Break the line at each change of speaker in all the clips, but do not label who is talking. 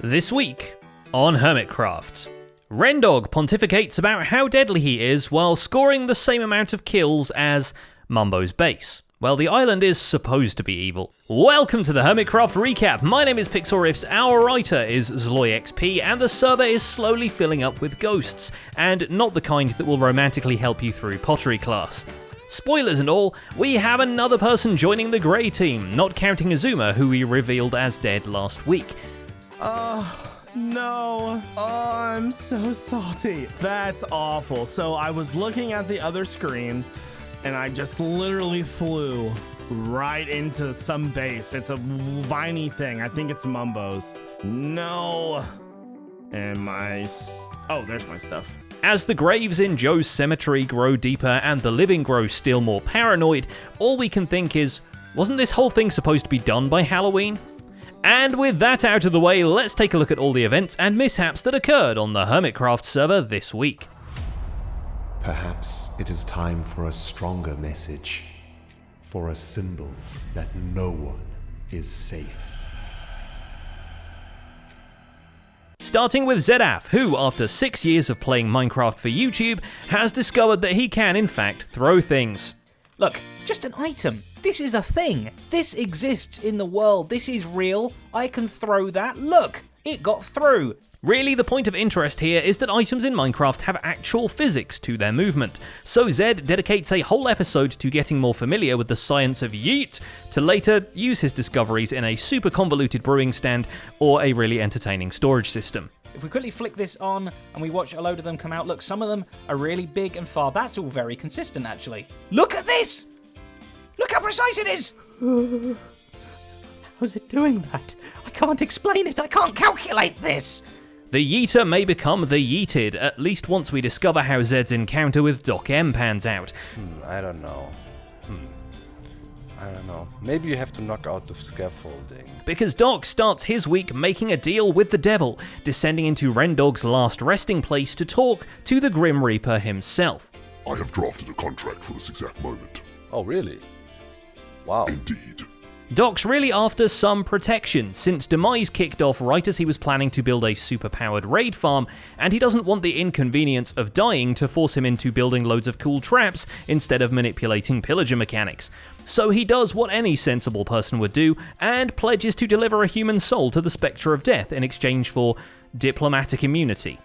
This week on Hermitcraft, Rendog pontificates about how deadly he is while scoring the same amount of kills as Mumbo's base. Well, the island is supposed to be evil. Welcome to the Hermitcraft Recap. My name is Pixelriffs, our writer is ZloyXP, and the server is slowly filling up with ghosts, and not the kind that will romantically help you through pottery class. Spoilers and all, we have another person joining the Grey team, not counting Azuma, who we revealed as dead last week.
No. Oh, I'm so salty. That's awful. So I was looking at the other screen, and I just literally flew right into some base. It's a viney thing. I think it's Mumbo's. No. And oh, there's my stuff.
As the graves in Joe's cemetery grow deeper and the living grow still more paranoid, all we can think is, wasn't this whole thing supposed to be done by Halloween? And with that out of the way, let's take a look at all the events and mishaps that occurred on the Hermitcraft server this week.
Perhaps it is time for a stronger message, for a symbol that no one is safe.
Starting with Zedaph, who, after 6 years of playing Minecraft for YouTube, has discovered that he can in fact throw things.
Look, just an item. This is a thing. This exists in the world. This is real. I can throw that. Look, it got through.
Really, the point of interest here is that items in Minecraft have actual physics to their movement, so Zed dedicates a whole episode to getting more familiar with the science of yeet, to later use his discoveries in a super convoluted brewing stand or a really entertaining storage system.
If we quickly flick this on and we watch a load of them come out, look, some of them are really big and far. That's all very consistent, actually. Look at this! Look how precise it is! How's it doing that? I can't explain it. I can't calculate this.
The Yeeter may become the Yeeted, at least once we discover how Zed's encounter with Doc M pans out.
I don't know. I don't know. Maybe you have to knock out the scaffolding.
Because Doc starts his week making a deal with the devil, descending into Rendog's last resting place to talk to the Grim Reaper himself.
I have drafted a contract for this exact moment.
Oh, really? Wow.
Indeed.
Doc's really after some protection, since Demise kicked off right as he was planning to build a super-powered raid farm, and he doesn't want the inconvenience of dying to force him into building loads of cool traps instead of manipulating pillager mechanics. So he does what any sensible person would do, and pledges to deliver a human soul to the Spectre of Death in exchange for diplomatic immunity.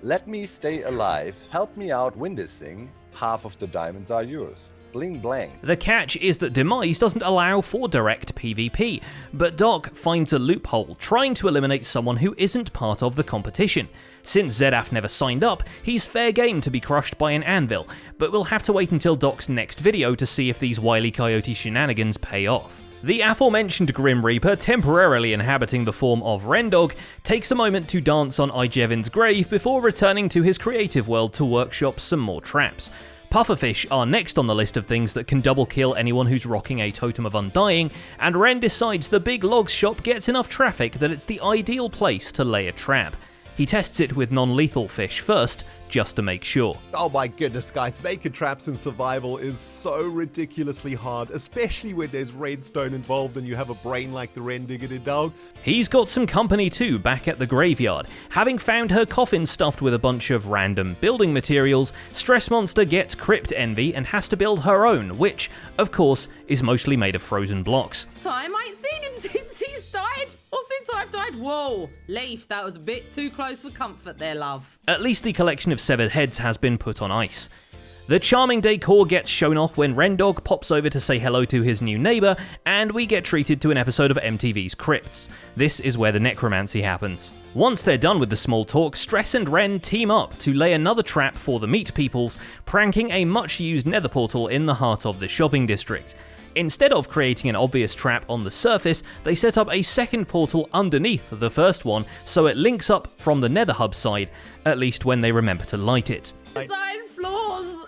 Let me stay alive, help me out, win this thing. Half of the diamonds are yours. Bling blang.
The catch is that Demise doesn't allow for direct PvP, but Doc finds a loophole, trying to eliminate someone who isn't part of the competition. Since Zedaph never signed up, he's fair game to be crushed by an anvil, but we'll have to wait until Doc's next video to see if these Wile E. Coyote shenanigans pay off. The aforementioned Grim Reaper, temporarily inhabiting the form of Rendog, takes a moment to dance on Jevin's grave before returning to his creative world to workshop some more traps. Pufferfish are next on the list of things that can double kill anyone who's rocking a Totem of Undying, and Ren decides the Big Logs shop gets enough traffic that it's the ideal place to lay a trap. He tests it with non-lethal fish first, just to make sure.
Oh my goodness, guys, making traps in survival is so ridiculously hard, especially when there's redstone involved and you have a brain like the Ren-diggity dog.
He's got some company too back at the graveyard. Having found her coffin stuffed with a bunch of random building materials, Stress Monster gets crypt envy and has to build her own, which, of course, is mostly made of frozen blocks.
Time I ain't seen him since he's died, or since I've died. Whoa, Leaf, that was a bit too close for comfort there, love.
At least the collection of severed heads has been put on ice. The charming decor gets shown off when Rendog pops over to say hello to his new neighbour, and we get treated to an episode of MTV's Crypts. This is where the necromancy happens. Once they're done with the small talk, Stress and Ren team up to lay another trap for the Meat Peoples, pranking a much-used nether portal in the heart of the shopping district. Instead of creating an obvious trap on the surface, they set up a second portal underneath the first one, so it links up from the nether hub side, at least when they remember to light it.
Design flaws.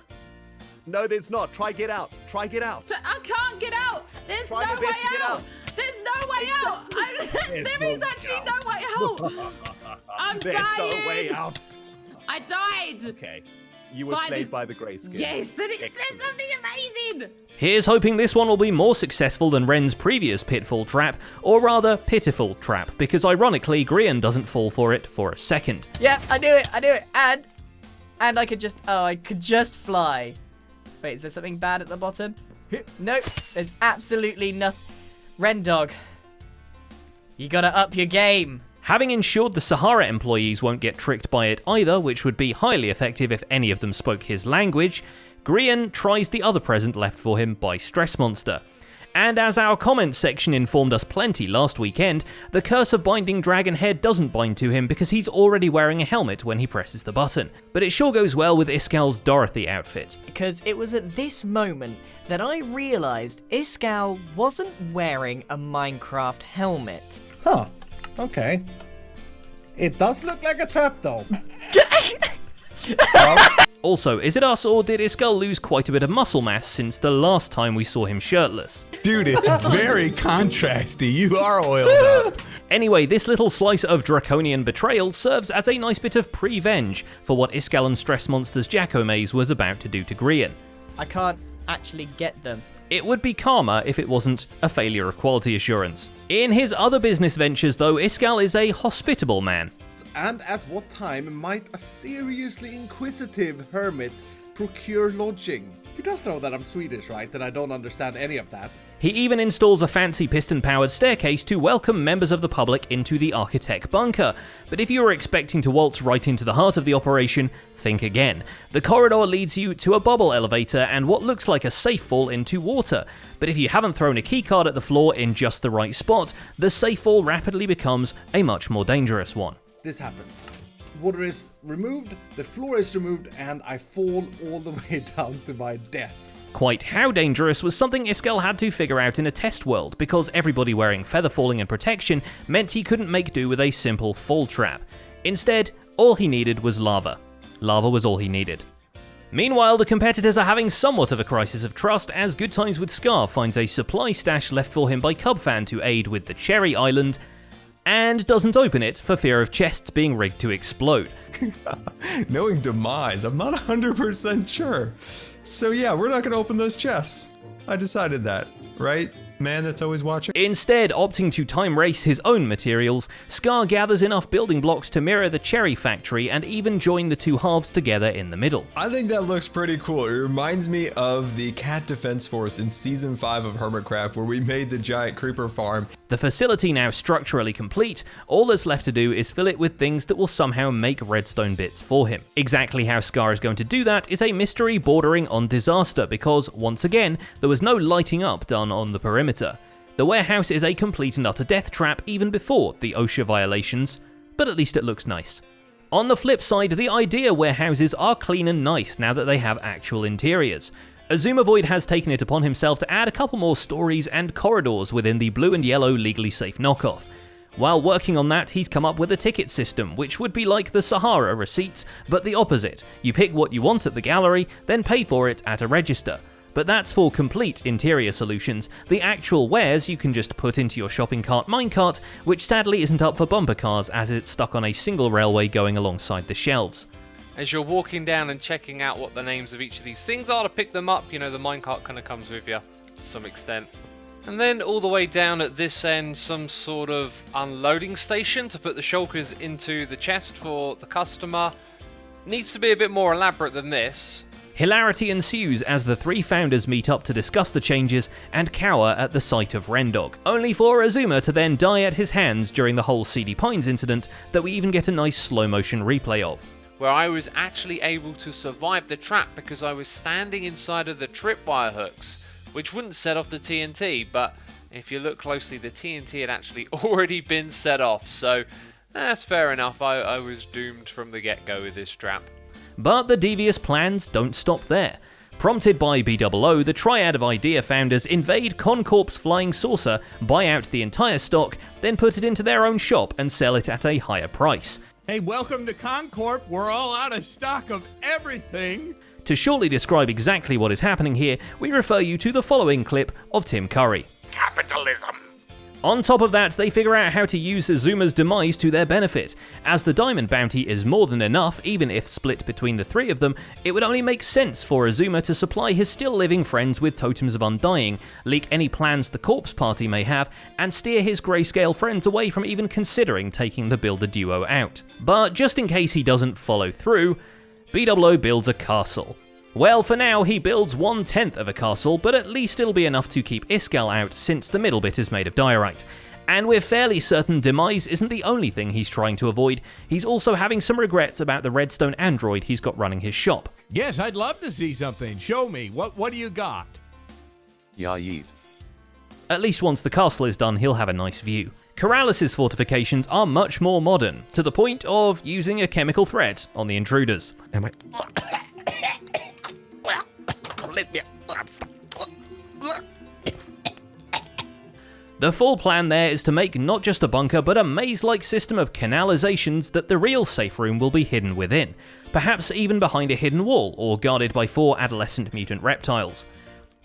No, there's not. Try get out. Try get out.
I can't get out. There's
Try
no
your
way
best to get
out. There's no way out. There is actually no way out. I'm
There's
dying.
no way out.
I died.
Okay. You were slayed by the grayscale.
Yes, and it says something amazing.
Here's hoping this one will be more successful than Ren's previous pitfall trap, or rather pitiful trap, because ironically Grian doesn't fall for it for a second.
Yeah, I knew it, and I could just fly. Wait, is there something bad at the bottom? Nope, there's absolutely nothing. Ren Dog, you gotta up your game.
Having ensured the Sahara employees won't get tricked by it either, which would be highly effective if any of them spoke his language, Grian tries the other present left for him by Stress Monster. And as our comments section informed us plenty last weekend, the curse of binding Dragon Head doesn't bind to him because he's already wearing a helmet when he presses the button. But it sure goes well with Iskall's Dorothy outfit.
Because it was at this moment that I realised Iskall wasn't wearing a Minecraft helmet.
Huh. Okay. It does look like a trap, though.
Also, is it us or did Iskall lose quite a bit of muscle mass since the last time we saw him shirtless?
Dude, it's very contrasty. You are oiled up.
Anyway, this little slice of draconian betrayal serves as a nice bit of pre-venge for what Iskall and Stress Monster's Jacko Maze was about to do to Grian.
I can't actually get them.
It would be karma if it wasn't a failure of quality assurance. In his other business ventures though, Iskall is a hospitable man.
And at what time might a seriously inquisitive hermit procure lodging? He does know that I'm Swedish, right? And I don't understand any of that.
He even installs a fancy piston-powered staircase to welcome members of the public into the Architect bunker. But if you were expecting to waltz right into the heart of the operation, think again. The corridor leads you to a bubble elevator and what looks like a safe fall into water. But if you haven't thrown a keycard at the floor in just the right spot, the safe fall rapidly becomes a much more dangerous one.
This happens. Water is removed, the floor is removed, and I fall all the way down to my death.
Quite how dangerous was something Iskall had to figure out in a test world, because everybody wearing feather falling and protection meant he couldn't make do with a simple fall trap. Instead, all he needed was lava. Lava was all he needed. Meanwhile, the competitors are having somewhat of a crisis of trust as Good Times with Scar finds a supply stash left for him by Cubfan to aid with the Cherry Island, and doesn't open it for fear of chests being rigged to explode.
Knowing Demise, I'm not 100% sure. So yeah, we're not going to open those chests. I decided that, right? Man that's always watching.
Instead, opting to time race his own materials, Scar gathers enough building blocks to mirror the Cherry Factory and even join the two halves together in the middle.
I think that looks pretty cool. It reminds me of the Cat Defense Force in Season 5 of Hermitcraft where we made the giant creeper farm.
The facility now structurally complete, all that's left to do is fill it with things that will somehow make redstone bits for him. Exactly how Scar is going to do that is a mystery bordering on disaster because, once again, there was no lighting up done on the perimeter. The warehouse is a complete and utter death trap even before the OSHA violations, but at least it looks nice. On the flip side, the idea warehouses are clean and nice now that they have actual interiors. Azumavoid has taken it upon himself to add a couple more stories and corridors within the blue and yellow legally safe knockoff. While working on that, he's come up with a ticket system, which would be like the Sahara receipts, but the opposite. You pick what you want at the gallery, then pay for it at a register. But that's for complete interior solutions. The actual wares you can just put into your shopping cart minecart, which sadly isn't up for bumper cars as it's stuck on a single railway going alongside the shelves.
As you're walking down and checking out what the names of each of these things are to pick them up, you know, the minecart kind of comes with you to some extent. And then all the way down at this end, some sort of unloading station to put the shulkers into the chest for the customer. Needs to be a bit more elaborate than this.
Hilarity ensues as the three founders meet up to discuss the changes and cower at the sight of Rendog, only for Azuma to then die at his hands during the whole Seedy Pines incident that we even get a nice slow motion replay of.
Where I was actually able to survive the trap because I was standing inside of the tripwire hooks, which wouldn't set off the TNT, but if you look closely, the TNT had actually already been set off, so that's fair enough. I was doomed from the get-go with this trap.
But the devious plans don't stop there. Prompted by BOO, the triad of idea founders invade Concorp's flying saucer, buy out the entire stock, then put it into their own shop and sell it at a higher price.
Hey, welcome to Concorp. We're all out of stock of everything.
To shortly describe exactly what is happening here, we refer you to the following clip of Tim Curry.
Capitalism.
On top of that, they figure out how to use Azuma's demise to their benefit. As the diamond bounty is more than enough, even if split between the three of them, it would only make sense for Azuma to supply his still living friends with totems of undying, leak any plans the corpse party may have, and steer his grayscale friends away from even considering taking the builder duo out. But just in case he doesn't follow through, BWO builds a castle. Well, for now, he builds 1/10 of a castle, but at least it'll be enough to keep Iskall out since the middle bit is made of diorite. And we're fairly certain Demise isn't the only thing he's trying to avoid. He's also having some regrets about the redstone android he's got running his shop.
Yes, I'd love to see something. Show me. What do you got?
Yeah, yeet.
At least once the castle is done, he'll have a nice view. Corrales' fortifications are much more modern, to the point of using a chemical threat on the intruders.
Am I...
The full plan there is to make not just a bunker, but a maze-like system of canalizations that the real safe room will be hidden within, perhaps even behind a hidden wall or guarded by 4 adolescent mutant reptiles.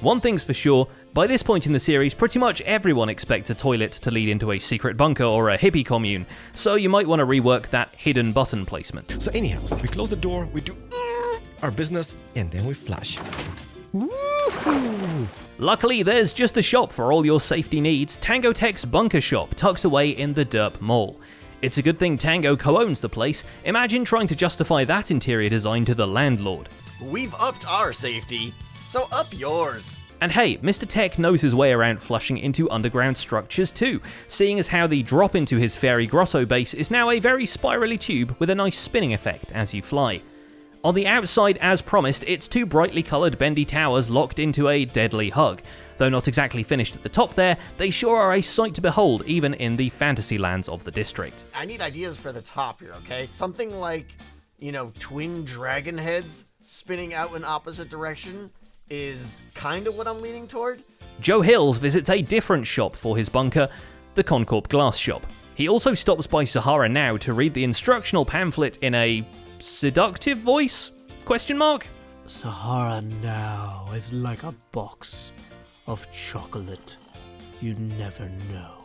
One thing's for sure, by this point in the series, pretty much everyone expects a toilet to lead into a secret bunker or a hippie commune, so you might want to rework that hidden button placement.
So anyhow, so we close the door, we do our business, and then we flush. Woohoo!
Luckily, there's just a shop for all your safety needs, Tango Tech's bunker shop tucked away in the Derp Mall. It's a good thing Tango co-owns the place. Imagine trying to justify that interior design to the landlord.
We've upped our safety, so up yours.
And hey, Mr. Tech knows his way around flushing into underground structures too, seeing as how the drop into his fairy grotto base is now a very spirally tube with a nice spinning effect as you fly. On the outside, as promised, it's 2 brightly coloured bendy towers locked into a deadly hug. Though not exactly finished at the top there, they sure are a sight to behold even in the fantasy lands of the district.
I need ideas for the top here, okay? Something like, twin dragon heads spinning out in opposite direction is kind of what I'm leaning toward.
Joe Hills visits a different shop for his bunker, the Concorp Glass Shop. He also stops by Saharan now to read the instructional pamphlet in a seductive voice? ?
Saharan now is like a box of chocolate. You never know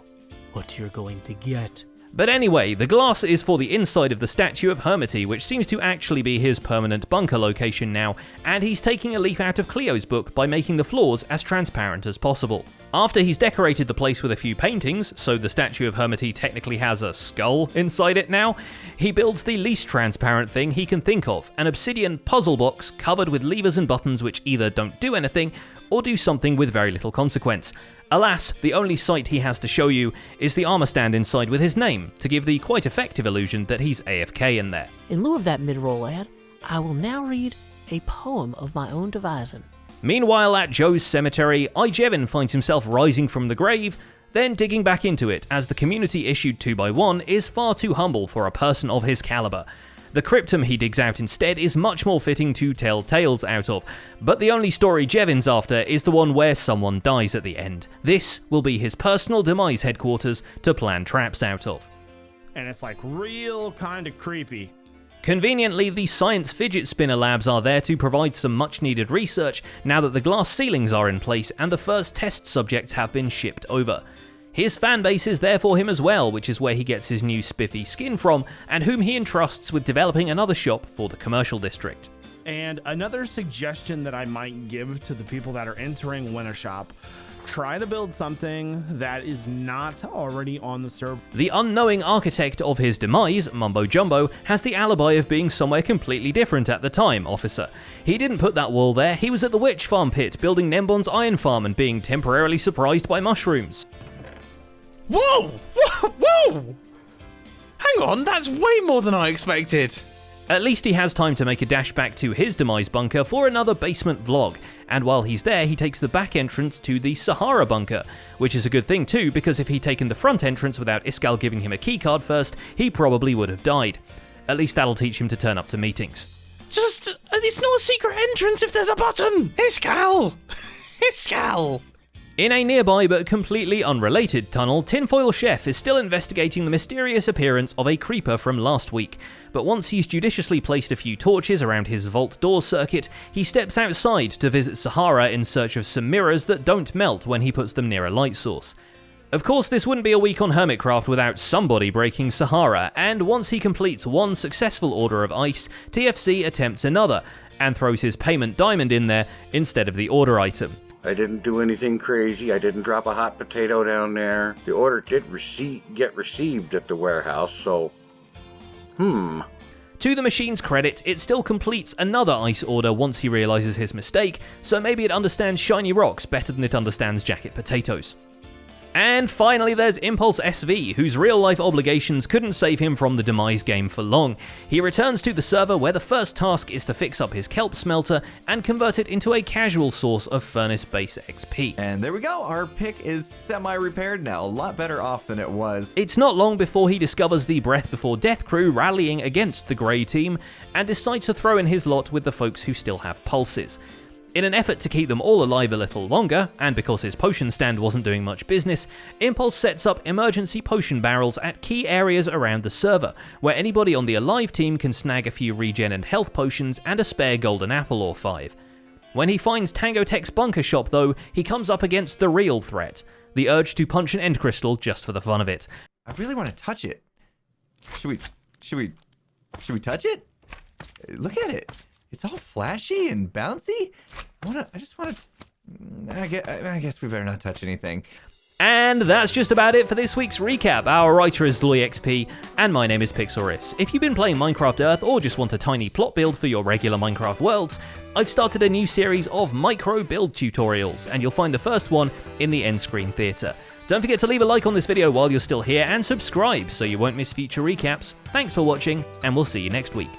what you're going to get.
But anyway, the glass is for the inside of the statue of Hermity, which seems to actually be his permanent bunker location now, and he's taking a leaf out of Cleo's book by making the floors as transparent as possible. After he's decorated the place with a few paintings, so the statue of Hermity technically has a skull inside it now, he builds the least transparent thing he can think of, an obsidian puzzle box covered with levers and buttons which either don't do anything or do something with very little consequence. Alas, the only sight he has to show you is the armor stand inside with his name, to give the quite effective illusion that he's AFK in there.
In lieu of that mid-roll ad, I will now read a poem of my own devising.
Meanwhile, at Joe's cemetery, Jevin finds himself rising from the grave, then digging back into it, as the community issued 2x1 is far too humble for a person of his caliber. The cryptum he digs out instead is much more fitting to tell tales out of, but the only story Jevin's after is the one where someone dies at the end. This will be his personal Demise headquarters to plan traps out of.
And it's like real kind of creepy.
Conveniently, the science fidget spinner labs are there to provide some much needed research now that the glass ceilings are in place and the first test subjects have been shipped over. His fanbase is there for him as well, which is where he gets his new spiffy skin from, and whom he entrusts with developing another shop for the commercial district.
And another suggestion that I might give to the people that are entering Winter Shop, try to build something that is not already on the server.
The unknowing architect of his demise, MumboJumbo, has the alibi of being somewhere completely different at the time, officer. He didn't put that wall there, he was at the witch farm pit building Nembon's iron farm and being temporarily surprised by mushrooms.
Whoa! Whoa! Whoa! Hang on, that's way more than I expected.
At least he has time to make a dash back to his Demise bunker for another basement vlog, and while he's there he takes the back entrance to the Sahara bunker, which is a good thing too, because if he'd taken the front entrance without Iskall giving him a keycard first, he probably would have died. At least that'll teach him to turn up to meetings.
It's not a secret entrance if there's a button! Iskall! Iskall!
In a nearby but completely unrelated tunnel, Tinfoil Chef is still investigating the mysterious appearance of a creeper from last week, but once he's judiciously placed a few torches around his vault door circuit, he steps outside to visit Sahara in search of some mirrors that don't melt when he puts them near a light source. Of course, this wouldn't be a week on Hermitcraft without somebody breaking Sahara, and once he completes one successful order of ice, TFC attempts another, and throws his payment diamond in there instead of the order item.
I didn't do anything crazy, I didn't drop a hot potato down there. The order did get received at the warehouse, so...
To the machine's credit, it still completes another ice order once he realizes his mistake, so maybe it understands shiny rocks better than it understands jacket potatoes. And finally there's Impulse SV, whose real-life obligations couldn't save him from the Demise game for long. He returns to the server where the first task is to fix up his kelp smelter and convert it into a casual source of furnace base XP.
And there we go, our pick is semi-repaired now, a lot better off than it was.
It's not long before he discovers the Breath Before Death crew rallying against the Grey team, and decides to throw in his lot with the folks who still have pulses. In an effort to keep them all alive a little longer, and because his potion stand wasn't doing much business, Impulse sets up emergency potion barrels at key areas around the server, where anybody on the alive team can snag a few regen and health potions and a spare golden apple or 5. When he finds Tango Tech's bunker shop though, he comes up against the real threat, the urge to punch an end crystal just for the fun of it.
I really want to touch it. Should we touch it? Look at it. It's all flashy and bouncy. I guess we better not touch anything.
And that's just about it for this week's recap. Our writer is DloyXP, and my name is Pixel Riffs. If you've been playing Minecraft Earth or just want a tiny plot build for your regular Minecraft worlds, I've started a new series of micro build tutorials, and you'll find the first one in the end screen theatre. Don't forget to leave a like on this video while you're still here, and subscribe so you won't miss future recaps. Thanks for watching, and we'll see you next week.